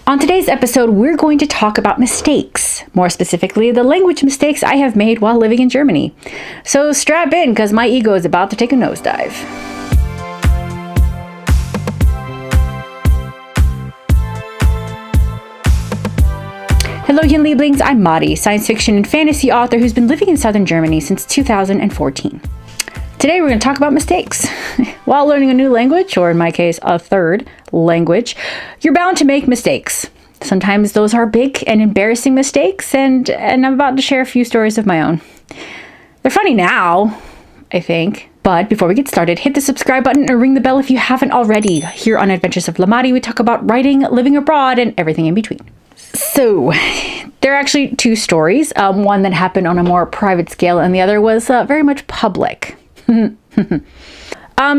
On today's episode, we're going to talk about mistakes, more specifically, the language mistakes I have made while living in Germany. So strap in, because my ego is about to take a nosedive. Hello, Yin Lieblings. I'm Madi, science fiction and fantasy author who's been living in southern Germany since 2014. Today, we're going to talk about mistakes. While learning a new language, or in my case, a third language, you're bound to make mistakes. Sometimes those are big and embarrassing mistakes, and I'm about to share a few stories of my own. They're funny now, I think. But before we get started, hit the subscribe button and ring the bell if you haven't already. Here on Adventures of Lamadi, we talk about writing, living abroad, and everything in between. So, there are actually two stories. One that happened on a more private scale, and the other was very much public.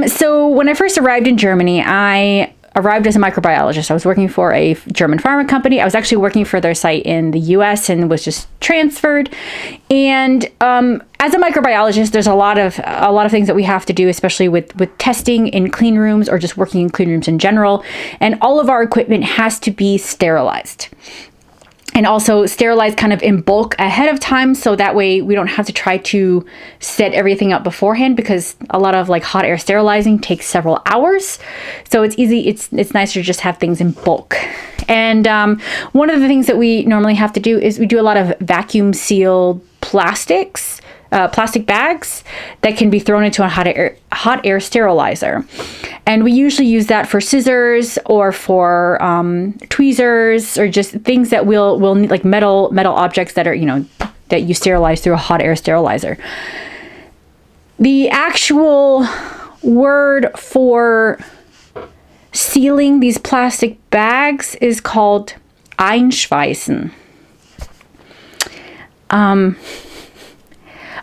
So when I first arrived in Germany, I arrived as a microbiologist. I was working for a German pharma company. I was actually working for their site in the US and was just transferred. And as a microbiologist, there's a lot of things that we have to do, especially with testing in clean rooms or just working in clean rooms in general. And all of our equipment has to be sterilized. And also sterilized kind of in bulk ahead of time, so that way we don't have to try to set everything up beforehand, because a lot of like hot air sterilizing takes several hours. So it's easy, it's nicer to just have things in bulk. And one of the things that we normally have to do is we do a lot of vacuum sealed plastic bags that can be thrown into a hot air sterilizer. And we usually use that for scissors or for tweezers, or just things that we'll need, like metal objects that are, that you sterilize through a hot air sterilizer. The actual word for sealing these plastic bags is called einschweißen.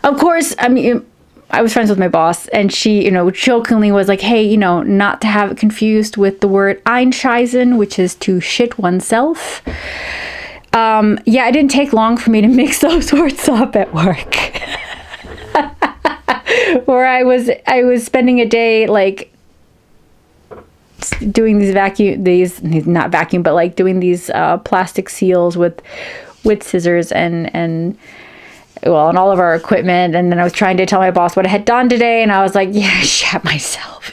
Of course, I was friends with my boss, and she, jokingly was like, hey, not to have it confused with the word einscheißen, which is to shit oneself. It didn't take long for me to mix those words up at work. Where I was spending a day like doing doing these plastic seals with scissors and all of our equipment. And then I was trying to tell my boss what I had done today, and I was like, yeah, I shat myself.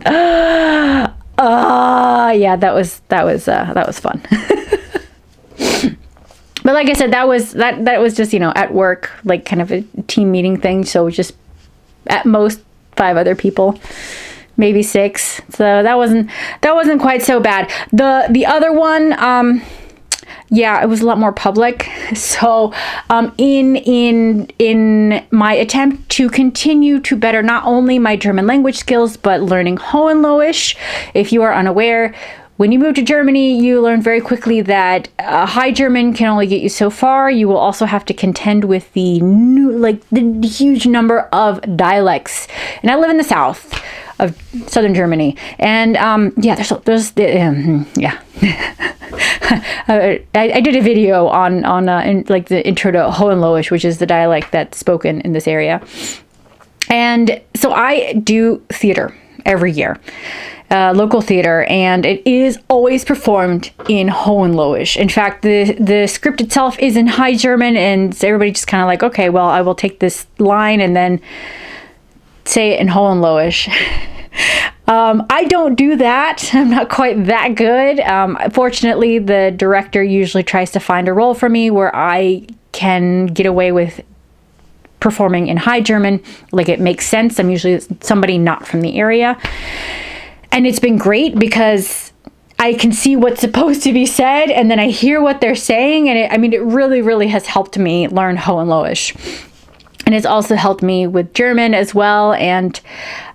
That was fun. But like I said, that was just, at work, like kind of a team meeting thing. So just at most 5 other people, maybe 6. So that wasn't quite so bad. The other one, it was a lot more public. So, in my attempt to continue to better not only my German language skills, but learning Hohenloisch. If you are unaware, when you move to Germany, you learn very quickly that High German can only get you so far. You will also have to contend with the huge number of dialects. And I live in the south of southern Germany, and I did a video on the intro to Hohenloisch, which is the dialect that's spoken in this area. And so I do theater every year, local theater, and it is always performed in Hohenloisch. In fact, the script itself is in High German, and so everybody just kind of like, okay, well, I will take this line and then say it in Hohenloisch. I don't do that. I'm not quite that good. Fortunately, the director usually tries to find a role for me where I can get away with performing in High German. Like, it makes sense. I'm usually somebody not from the area. And it's been great because I can see what's supposed to be said, and then I hear what they're saying. And it really, really has helped me learn Hohenloisch. And it's also helped me with German as well. And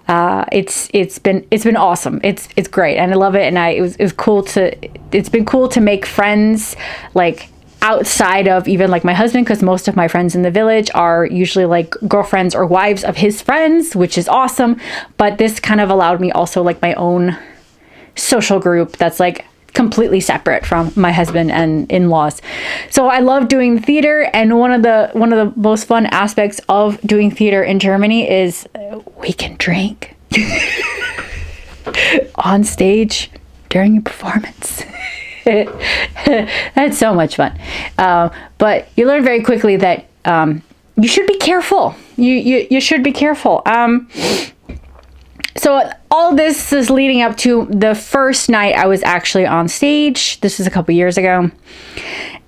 it's been awesome. It's great, and I love it. And it's been cool to make friends like outside of even like my husband, because most of my friends in the village are usually like girlfriends or wives of his friends, which is awesome. But this kind of allowed me also like my own social group that's like completely separate from my husband and in-laws. So I love doing theater, and one of the most fun aspects of doing theater in Germany is we can drink on stage. during a performance. That's so much fun. But you learn very quickly that you should be careful. You should be careful. So all this is leading up to the first night I was actually on stage. This was a couple years ago.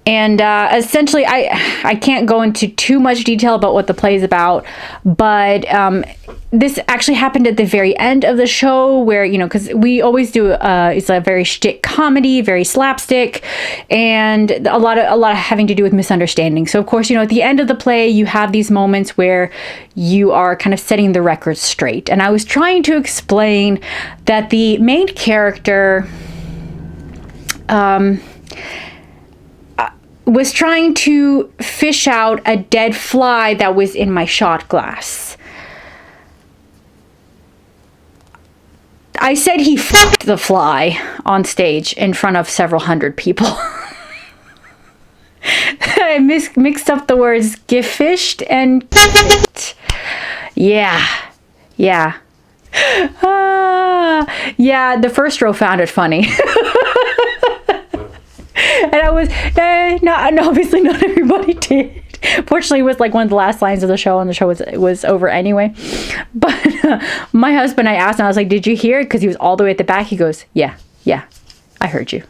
And essentially, I can't go into too much detail about what the play is about, but this actually happened at the very end of the show where, you know, because we always do, it's a very shtick comedy, very slapstick, and a lot of having to do with misunderstanding. So, of course, you know, at the end of the play, you have these moments where you are kind of setting the record straight. And I was trying to explain that the main character was trying to fish out a dead fly that was in my shot glass. I said he fucked the fly on stage in front of several hundred people. I mixed up the words gefished and yeah. Yeah, the first row found it funny. And I was, obviously not everybody did. Fortunately, it was like one of the last lines of the show, and the show was over anyway. But my husband, I asked him, I was like, did you hear it? Because he was all the way at the back. He goes, yeah, I heard you.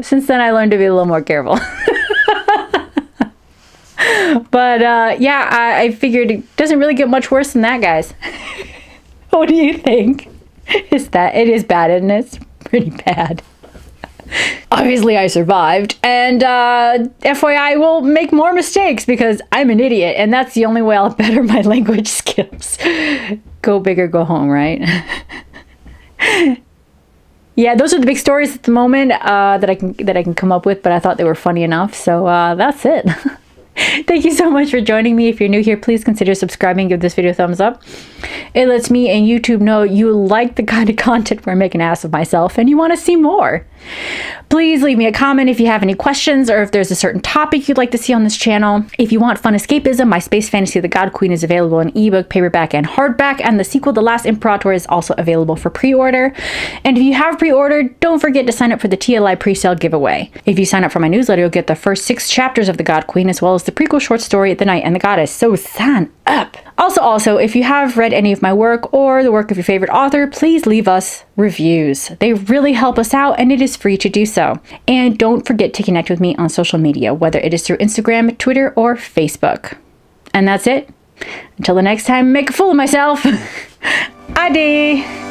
Since then, I learned to be a little more careful. But I figured it doesn't really get much worse than that, guys. What do you think? It is bad, isn't it? It's pretty bad. Obviously, I survived, and FYI, I will make more mistakes because I'm an idiot, and that's the only way I'll better my language skills. Go big or go home, right? Yeah, those are the big stories at the moment that I can come up with, but I thought they were funny enough, so that's it. Thank you so much for joining me. If you're new here, please consider subscribing, give this video a thumbs up. It lets me and YouTube know you like the kind of content where I make an ass of myself and you want to see more. Please leave me a comment if you have any questions or if there's a certain topic you'd like to see on this channel. If you want fun escapism, my space fantasy The God Queen is available in ebook, paperback, and hardback, and the sequel, The Last Imperator, is also available for pre-order. And if you have pre-ordered, don't forget to sign up for the TLI pre-sale giveaway. If you sign up for my newsletter, you'll get the first 6 chapters of The God Queen as well as the prequel short story, The Knight and the Goddess. So sign up! Also, if you have read any of my work or the work of your favorite author, please leave us reviews. They really help us out, and it is free to do so. And don't forget to connect with me on social media, whether it is through Instagram, Twitter, or Facebook. And that's it. Until the next time, make a fool of myself. Adi!